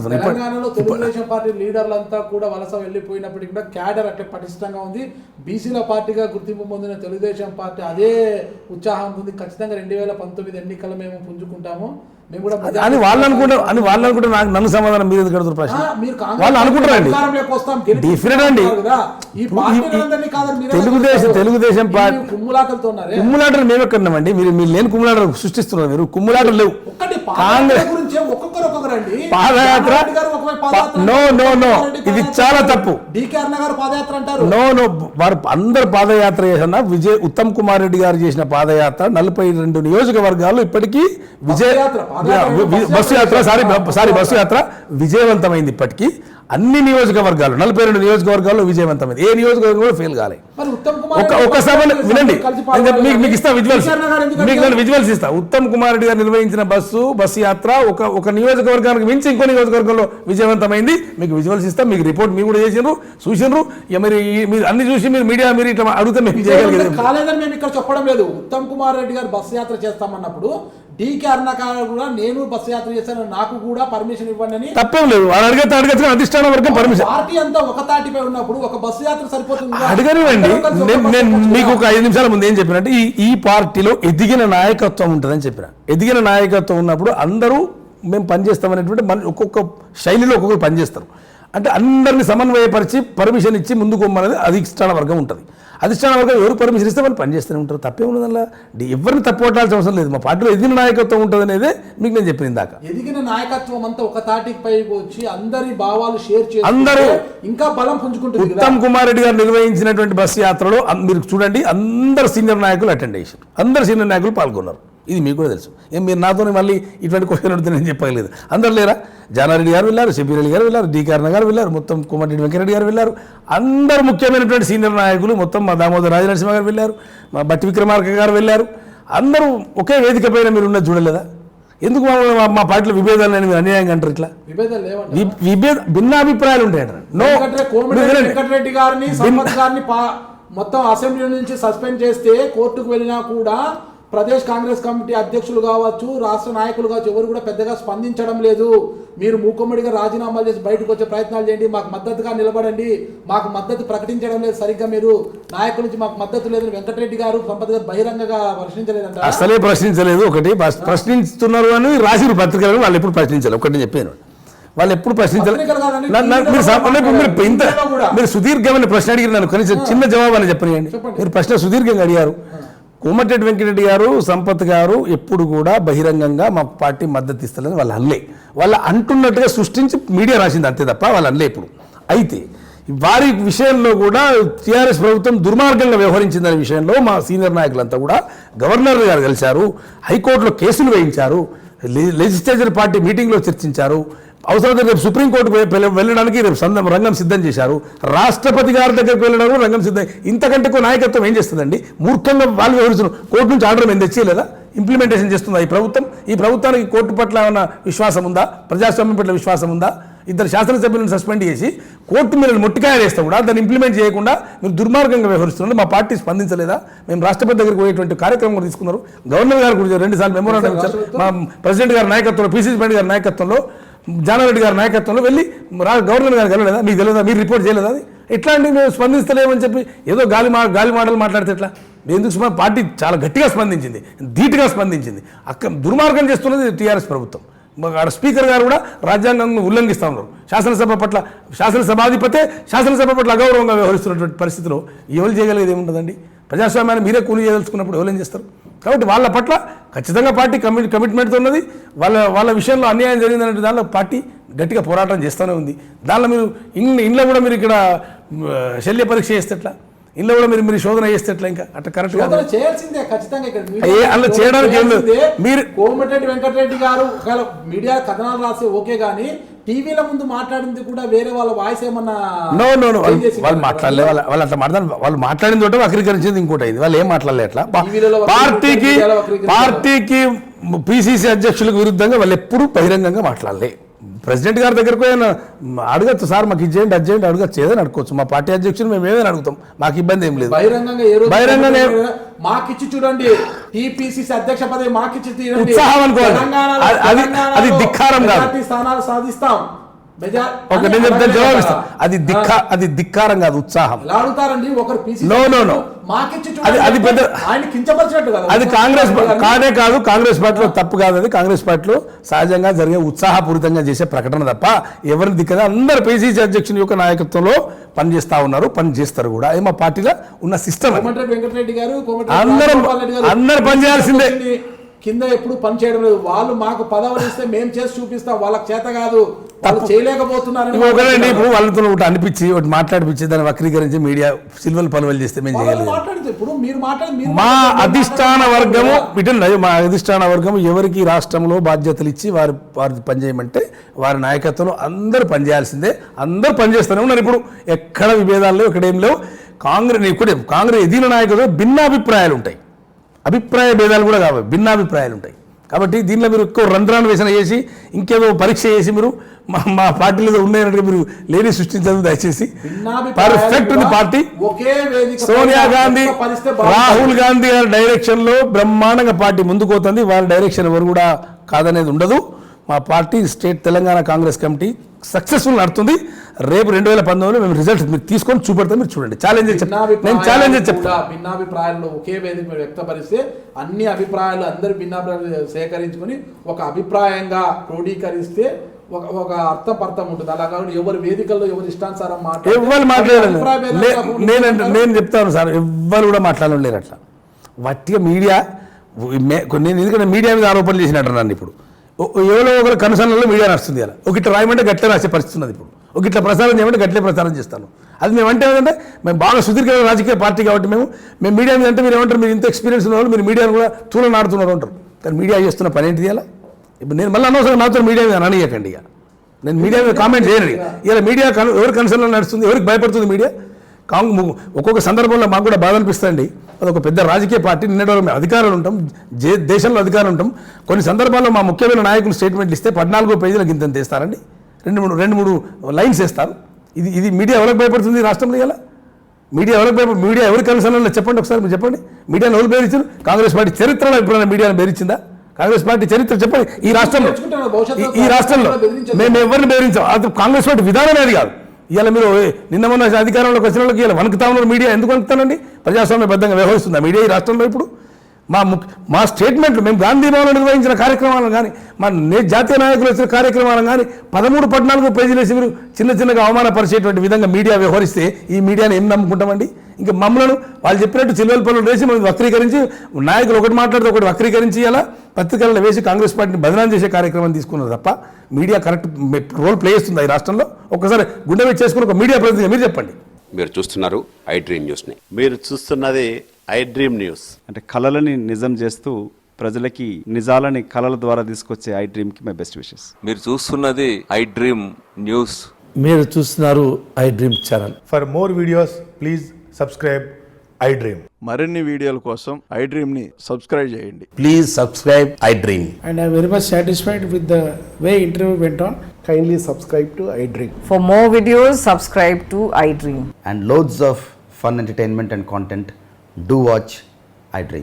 తెలంగాణలో తెలుగుదేశం పార్టీ లీడర్లంతా కూడా వలస వెళ్ళిపోయినప్పటికీ కూడా క్యాడర్ అట్లా పటిష్టంగా ఉంది. బీసీల పార్టీగా గుర్తింపు పొందిన తెలుగుదేశం పార్టీ అదే ఉత్సాహం ఉంది. ఖచ్చితంగా 2019 ఎన్నికలు మేము పుంజుకుంటాము అని వాళ్ళు అనుకుంటారు. నన్ను సమాధానం మీరు ఎందుకు అడుగుతారు ప్రశ్న? వాళ్ళు అనుకుంటారండి డిఫరెంట్ అండి. తెలుగుదేశం పార్టీ కుమ్ములాటలు మేము ఎక్కడున్నామండి? మీరు లేని కుమ్ములాటలు సృష్టిస్తున్నారు. మీరు కుమ్ములాటలు లేవు. కాంగ్రెస్ పాదయాత్ర నో నో నో ఇది చాలా తప్పు. నో నో వారు అందరు పాదయాత్ర చేసిన ఉత్తమ్ కుమార్ రెడ్డి గారు చేసిన పాదయాత్ర 42 నియోజకవర్గాల్లో ఇప్పటికీ బస్సు యాత్ర విజయవంతమైంది. ఇప్పటికీ అన్ని నియోజకవర్గాలు 42 నియోజకవర్గాల్లో విజయవంతమైంది. ఏ నియోజకవర్గంలో ఫెయిల్ కాలే. ఒకసారి వినండి, మీకు ఇస్తా విజువల్స్ ఇస్తా. ఉత్తమ్ కుమార్ రెడ్డి గారు నిర్వహించిన బస్సు యాత్ర ఒక నియోజకవర్గానికి మించి ఇంకో నియోజకవర్గంలో విజయవంతమైంది. మీకు విజువల్స్ ఇస్తా. మీకు రిపోర్ట్ మీరు కూడా చూసినారు. మీరు అన్ని చూసి మీరు ఇట్లా అడిగితే మేము చేయగలిగేది కాలేదని మేము ఇక్కడ చెప్పడం లేదు. ఉత్తమ్ కుమార్ రెడ్డి గారు బస్సు యాత్ర చేస్తామన్నప్పుడు డీకే అరుణాకర్ కూడా నేను బస్సు యాత్ర చేశాను, నాకు కూడా పర్మిషన్ ఇవ్వండి అని తప్పేం లేదు. అడిగితే అధిష్టాన వర్గం పర్మిషన్. పార్టీ అంతా ఒక తాటిపై ఉన్నప్పుడు ఒక బస్సు యాత్ర సరిపోతుంది. అడగనివ్వండి. నేను మీకు ఒక 5 నిమిషాల ముందు ఏం చెప్పినట్టు ఈ పార్టీలో ఎదిగిన నాయకత్వం ఉంటుందని చెప్పిన. ఎదిగిన నాయకత్వం ఉన్నప్పుడు అందరూ మేము పనిచేస్తామనేటువంటి ఒక్కొక్క శైలిలో ఒక్కొక్కరు పనిచేస్తారు. అంటే అందరినీ సమన్వయపరిచి పర్మిషన్ ఇచ్చి ముందుకు పోమనేది అధిష్టాన వర్గం ఉంటుంది. అధిష్టాన వర్గం ఎవరు పర్మిషన్ ఇస్తే వాళ్ళు పనిచేస్తూనే ఉంటారు. తప్పే ఉన్నదల్లా ఎవరిని తప్పుపట్టాల్సిన అవసరం లేదు. మా పార్టీలో ఎదిగిన నాయకత్వం ఉంటుంది అనేది మీకు నేను చెప్పిన ఇందాక. ఎదిగిన నాయకత్వం అంతా ఒక తాటికి పైకి వచ్చి అందరి భావాలు షేర్ చేసి అందరూ ఇంకా బలం పుంజుకుంటుంది. ఉత్తమ్ కుమార్ రెడ్డి గారు నిర్వహించినటువంటి బస్సు యాత్రలో మీరు చూడండి, అందరు సీనియర్ నాయకులు అటెండ్ చేశారు. అందరు సీనియర్ నాయకులు పాల్గొన్నారు. ఇది మీకు కూడా తెలుసు. మీరు నాతో మళ్ళీ ఇటువంటి క్వశ్చన్ అడిగితే నేను చెప్పగలేదు. అందరు లేరా? జానారెడ్డి గారు వెళ్ళారు, షబీర్ అలీ గారు వెళ్ళారు, డీకే అరుణ గారు వెళ్ళారు, మొత్తం కోమటిరెడ్డి వెంకటరెడ్డి గారు వెళ్ళారు. అందరు ముఖ్యమైనటువంటి సీనియర్ నాయకులు మొత్తం మా దామోదర్ రాజనరసింహ గారు వెళ్ళారు, మా బట్టి విక్రమార్క గారు వెళ్ళారు. అందరూ ఒకే వేదిక పైన మీరు ఉన్నది చూడలేదా? ఎందుకు మా పార్టీలో విభేదాలు అని మీరు అన్యాయంగా అంటారు? ఇట్లా భిన్నాభిప్రాయాలు ఉంటాయంటారు. వెంకటరెడ్డి గారిని మొత్తం అసెంబ్లీ నుంచి సస్పెండ్ చేస్తే కోర్టుకు వెళ్ళినా కూడా ప్రదేశ్ కాంగ్రెస్ కమిటీ అధ్యక్షులు కావచ్చు, రాష్ట్ర నాయకులు కావచ్చు, ఎవరు కూడా పెద్దగా స్పందించడం లేదు. మీరు మూకుమ్మడిగా రాజీనామాలు చేసి బయటకు వచ్చే ప్రయత్నాలు చేయండి, మాకు మద్దతుగా నిలబడండి, మాకు మద్దతు ప్రకటించడం లేదు సరిగ్గా, మీరు నాయకుల నుంచి మాకు మద్దతు లేదని వెంకటరెడ్డి గారు సంపత్ గారు బహిరంగంగా ప్రశ్నించలేదంట. అసలే ప్రశ్నించలేదు. ఒకటి ప్రశ్నిస్తున్నారు అని రాసిరు పత్రికలను, వాళ్ళు ఎప్పుడు ప్రశ్నించాలి. ఒకటి చెప్పాను, వాళ్ళు ఎప్పుడు ప్రశ్నించాలి. మీరు సుదీర్ఘమైన ప్రశ్న అడిగారు, నన్ను కనీసం చిన్న జవాబు అని చెప్పనియండి. మీరు ప్రశ్న సుదీర్ఘంగా అడిగారు. కోమటిరెడ్డి వెంకటరెడ్డి గారు, సంపత్ గారు ఎప్పుడు కూడా బహిరంగంగా మా పార్టీ మద్దతు ఇస్తారని వాళ్ళు అనలే. వాళ్ళు అంటున్నట్టుగా సృష్టించి మీడియా రాసింది అంతే తప్ప వాళ్ళు అనలే ఇప్పుడు. అయితే వారి విషయంలో కూడా టీఆర్ఎస్ ప్రభుత్వం దుర్మార్గంగా వ్యవహరించిందనే విషయంలో మా సీనియర్ నాయకులంతా కూడా గవర్నర్ గారు కలిశారు, హైకోర్టులో కేసులు వేయించారు, లెజిస్లేచర్ పార్టీ మీటింగ్లో చర్చించారు. అవసరమైతే రేపు సుప్రీంకోర్టుకు వెళ్ళడానికి రేపు రంగం సిద్ధం చేశారు. రాష్ట్రపతి గారి దగ్గరకు వెళ్ళడానికి రంగం సిద్ధం. ఇంతకంటే నాయకత్వం ఏం చేస్తుందండి? మూర్ఖంగా వాళ్ళు వ్యవహరిస్తున్నారు. కోర్టు నుంచి ఆర్డర్ మేము తెచ్చేయలేదా? ఇంప్లిమెంటేషన్ చేస్తుందా ఈ ప్రభుత్వం? ఈ ప్రభుత్వానికి కోర్టు పట్ల ఏమైనా విశ్వాసం ఉందా? ప్రజాస్వామ్యం పట్ల విశ్వాసం ఉందా? 2 శాసనసభ్యులను సస్పెండ్ చేసి కోర్టు మీద మొట్టికాయ వేస్తే కూడా దాన్ని ఇంప్లిమెంట్ చేయకుండా మీరు దుర్మార్గంగా వ్యవహరిస్తున్నారు. మా పార్టీ స్పందించలేదా? మేము రాష్ట్రపతి దగ్గరికి పోయేటువంటి కార్యక్రమం కూడా తీసుకున్నారు. గవర్నర్ గారు కూడా 2 సార్లు మెమోరాండం ఇచ్చారు. మా ప్రెసిడెంట్ గారి నాయకత్వంలో, పిసిసి ప్రెసిడెంట్ గారి నాయకత్వంలో, జానారెడ్డి గారి నాయకత్వంలో వెళ్ళి గవర్నర్ గారికి వెళ్ళలేదా? మీకు తెలియదా? మీరు రిపోర్ట్ చేయలేదా? అది ఎట్లాంటి మేము స్పందిస్తలేమని చెప్పి ఏదో గాలి మాటలు మాట్లాడితే ఎట్లా? ఎందుకు పార్టీ చాలా గట్టిగా స్పందించింది, ధీటుగా స్పందించింది. దుర్మార్గం చేస్తున్నది టీఆర్ఎస్ ప్రభుత్వం. స్పీకర్ గారు కూడా రాజ్యాంగం ఉల్లంఘిస్తూ ఉన్నారు. శాసనసభాధిపతే శాసనసభ పట్ల అగౌరవంగా వ్యవహరిస్తున్నటువంటి పరిస్థితిలో ఎవరు చేయగలిగేది ఏముంటుందండి? ప్రజాస్వామ్యాన్ని మీరే కూలి చేయదలుచుకున్నప్పుడు ఎవరు ఏం చేస్తారు? కాబట్టి వాళ్ళ పట్ల ఖచ్చితంగా పార్టీ కమిట్మెంట్తో ఉన్నది. వాళ్ళ విషయంలో అన్యాయం జరిగిందనే దానిలో పార్టీ గట్టిగా పోరాటం చేస్తూనే ఉంది. దానిలో మీరు ఇంట్లో కూడా మీరు ఇక్కడ శల్య పరీక్ష చేస్తే ఎట్లా? ఇంట్లో కూడా మీరు శోధన చేస్తే ఎట్లా? ఇంకా అట్లా కరెక్ట్ చేయాల్సిందే ఖచ్చితంగా. అలా చేయడానికి ఏం లేదు. మీరు కోమటిరెడ్డి వెంకటరెడ్డి గారు మీడియా కథనాలు రాసే ఓకే, కానీ టీవీల ముందు మాట్లాడింది కూడా వేరే వాళ్ళ వాయిస్ ఏమన్నా? నో వాళ్ళు మాట్లాడలే. వాళ్ళు అట్లా మాట్లాడారు. వాళ్ళు మాట్లాడింది ఒకటి, వక్రీకరించింది ఇంకోటి అయింది. వాళ్ళు ఏం మాట్లాడలే. అట్లా పార్టీకి పిసిసి అధ్యక్షులకు విరుద్ధంగా వాళ్ళు ఎప్పుడు బహిరంగంగా మాట్లాడలే. ప్రెసిడెంట్ గారి దగ్గరకు అడగచ్చు, సార్ మాకు ఇచ్చేయండి అర్జెంట్ అడగచ్చు, ఏదైనా అడుకోవచ్చు. మా పార్టీ అధ్యక్షులు మేము ఏదైనా అడుగుతాం, మాకు ఇబ్బంది ఏం లేదు. బహిరంగంగా మాకిచ్చి చూడండి, టీపీసీసీ అధ్యక్ష పదవి మాకిచ్చి ఉత్సాహం అనుకోవాలి. అది ధిక్కారం కాదు. స్థానాలు సాధిస్తాం, ఓకే, నేను చెప్తాను, జవాబిస్తాను. అది ధిక్కారం కాదు, ఉత్సాహం. ఎలా అడుగుతారండి ఒకరు పిసిసి No. మాకిచ్చి అది పెద్ద ఆయన కించపరిచినట్టు కదా. అది కాంగ్రెస్ కాదే కాదు, కాంగ్రెస్ పార్టీలో తప్పు కాదు. అది కాంగ్రెస్ పార్టీలో సహజంగా జరిగే ఉత్సాహపూరితంగా చేసే ప్రకటన తప్ప ఎవరిని దిక్కదా. అందరు పిసిసి అధ్యక్షుని యొక్క నాయకత్వంలో పనిచేస్తా ఉన్నారు, పనిచేస్తారు కూడా. అది మా పార్టీలో ఉన్న సిస్టమ్. కోమటిరెడ్డి వెంకటరెడ్డి గారు, అందరూ పనిచేయాల్సిందే. కింద ఎప్పుడు పని చేయడం లేదు. వాళ్ళు మాకు పదవులు ఇస్తే మేము చేసి చూపిస్తాం, వాళ్ళకి చేత కాదు, వాళ్ళు చేయలేకపోతున్నారు. ఒకరండి, ఇప్పుడు వాళ్ళతో ఒకటి అనిపించి ఒకటి మాట్లాడిపించి దాన్ని వక్రీకరించి మీడియా సిల్వల్ పనులు చేస్తే మేము చేయలేదు. ఇప్పుడు మీరు మా అధిష్టాన వర్గము విటండి, మా అధిష్టాన వర్గము ఎవరికి రాష్ట్రంలో బాధ్యతలు ఇచ్చి వారు పనిచేయమంటే వారి నాయకత్వంలో అందరూ పనిచేయాల్సిందే. అందరూ పనిచేస్తూనే ఉన్నారు. ఇప్పుడు ఎక్కడ విభేదాలు లేవు, ఇక్కడ ఏం లేవు. కాంగ్రెస్ ఎదిగిన నాయకులు భిన్నాభిప్రాయాలు ఉంటాయి, అభిప్రాయ భేదాలు కూడా కావాలి, భిన్నాభిప్రాయాలు ఉంటాయి. కాబట్టి దీనిలో మీరు ఎక్కువ రంధ్రాన్వేషణ చేసి ఇంకేదో పరీక్ష చేసి మీరు మా పార్టీలో ఉన్నాయన్నట్టుగా మీరు లేని సృష్టించదు. దయచేసి పర్ఫెక్ట్ ఉంది పార్టీ. సోనియా గాంధీ, రాహుల్ గాంధీ గారి డైరెక్షన్ లో బ్రహ్మాండంగా పార్టీ ముందుకు పోతుంది. వాళ్ళ డైరెక్షన్ ఎవరు కూడా కాదనేది ఉండదు. మా party state Telangana Congress committee successful నడుతుంది. రేపు 2019లో మేము రిజల్ట్స్ మీరు తీసుకొని చూపెడతాం, మీరు చూడండి. ఛాలెంజ్ నేను ఛాలెంజ్ చెప్తా. భిన్నాభిప్రాయాల్లో ఒకే వేదిక వ్యక్తపరిస్తే అన్ని అభిప్రాయాలు అందరు భిన్నాభిప్రాయాలు సేకరించుకొని ఒక అభిప్రాయంగా క్రోడీకరిస్తే ఒక అర్థం ఉంటుంది. అలా కాకుండా ఎవరి వేదికల్లో ఎవరి ఇష్టానుసారం ఎవరు మాట్లాడారు. నేను చెప్తాను సార్, ఎవ్వరు కూడా మాట్లాడలేరు అట్లా. వట్టిగా మీడియా నేను ఎందుకంటే మీడియా మీద ఆరోపణలు చేసినట్టు నన్ను ఇప్పుడు ఎవరో ఒకరు కనుసన్నలో మీడియా నడుస్తుంది. అలా ఒక ఇట్లా రాయమంటే గట్లే రాసే పరిస్థితి ఉన్నది. ఇప్పుడు ఒక ఇట్లా ప్రసారం చేయమంటే గట్లే ప్రసారం చేస్తాను. అది మేము అంటే ఏంటంటే మేము బాగా సుదీర్ఘ రాజకీయ పార్టీ కాబట్టి మేము మీడియా మీద అంటే మీరు ఏమంటారు, మీరు ఇంత ఎక్స్పీరియన్స్ ఉన్న వాళ్ళు మీరు మీడియాను కూడా తూలనాడుతున్నారు అంటారు. కానీ మీడియా చేస్తున్న పని ఏంటిది? అలా ఇప్పుడు నేను మళ్ళీ అనవసరం నాతో మీడియా మీద అననీయకండి. ఇక నేను మీడియా మీద కామెంట్ చేయను. ఇలా మీడియా ఎవరి కన్సర్న్లో నడుస్తుంది, ఎవరికి భయపడుతుంది మీడియా? ఒక్కొక్క సందర్భంలో మాకు కూడా బాధ అనిపిస్తుంది. అది ఒక పెద్ద రాజకీయ పార్టీ, నిన్నటి వరకు మేము అధికారులు ఉంటాం, దేశంలో అధికారులు ఉంటాం. కొన్ని సందర్భాల్లో మా ముఖ్యమైన నాయకులు స్టేట్మెంట్లు ఇస్తే 14 పేజీలకు ఇంత తీస్తారండి, 2-3 లైన్స్ వేస్తారు. ఇది మీడియా ఎవరికి భయపడుతుంది రాష్ట్రంలో? ఇలా మీడియా ఎవరికి భయపడు? మీడియా ఎవరి కన్సర్న్లో చెప్పండి ఒకసారి, మీరు చెప్పండి. మీడియాను ఎవరు బేరించారు? కాంగ్రెస్ పార్టీ చరిత్రలో ఎప్పుడైనా మీడియాను బేరించిందా? కాంగ్రెస్ పార్టీ చరిత్ర చెప్పండి. ఈ రాష్ట్రంలో మేము ఎవరిని బేరించాం? అది కాంగ్రెస్ పార్టీ విధానం అనేది కాదు. ఇవాళ మీరు నిన్న మొన్న అధికారంలోకి వచ్చిన వాళ్ళకి ఇలా వణుకుతా ఉన్నారు. మీడియా ఎందుకు వణుకుతానండి? ప్రజాస్వామ్యబద్ధంగా వ్యవహరిస్తుంది మీడియా ఈ రాష్ట్రంలో. ఇప్పుడు మా స్టేట్మెంట్లు, మేము గాంధీ భవన్లో నిర్వహించిన కార్యక్రమాలను కానీ, మా జాతీయ నాయకులు వచ్చిన కార్యక్రమాలను కానీ 13-14 పేజీలు వేసి మీరు చిన్నగా అవమానపరిచేటువంటి విధంగా మీడియా వ్యవహరిస్తే ఈ మీడియాని ఏం నమ్ముకుంటామండి? ఇంకా మమ్మల్ని వాళ్ళు చెప్పినట్టు చిల్వల పనులు వేసి మనం వక్రీకరించి, నాయకులు ఒకటి మాట్లాడితే ఒకటి వక్రీకరించి ఇలా పత్రికలను వేసి కాంగ్రెస్ పార్టీని బదనాం చేసే కార్యక్రమం తీసుకున్నారు తప్ప మీడియా కరెక్ట్ రోల్ ప్లే చేస్తుంది ఈ రాష్ట్రంలో. ఒక్కసారి గుండె మీద చేసుకుని ఒక మీడియా ప్రతినిధిగా మీరు చెప్పండి. మీరు చూస్తున్నారు ఐ డ్రీమ్ న్యూస్ని. మీరు చూస్తున్నది ఐ డ్రీమ్ న్యూస్. అంటే కళలని నిజం చేస్తూ ప్రజలకి నిజాలని కళల ద్వారా తీసుకొచ్చే ఐ డ్రీమ్కి మై బెస్ట్ విషెస్. మీరు చూస్తున్నది ఐ డ్రీమ్ న్యూస్. మీరు చూస్తున్నారు I dream channel. For more videos please subscribe I dream. మరిన్ని వీడియోల కోసం ఐ డ్రీమ్ని సబ్స్క్రైబ్ చేయండి. Please subscribe I dream. And I am very much satisfied with the way interview went on. Kindly subscribe to I Dream. For more videos, subscribe to iDream. And loads of fun entertainment and content. Do watch I Dream.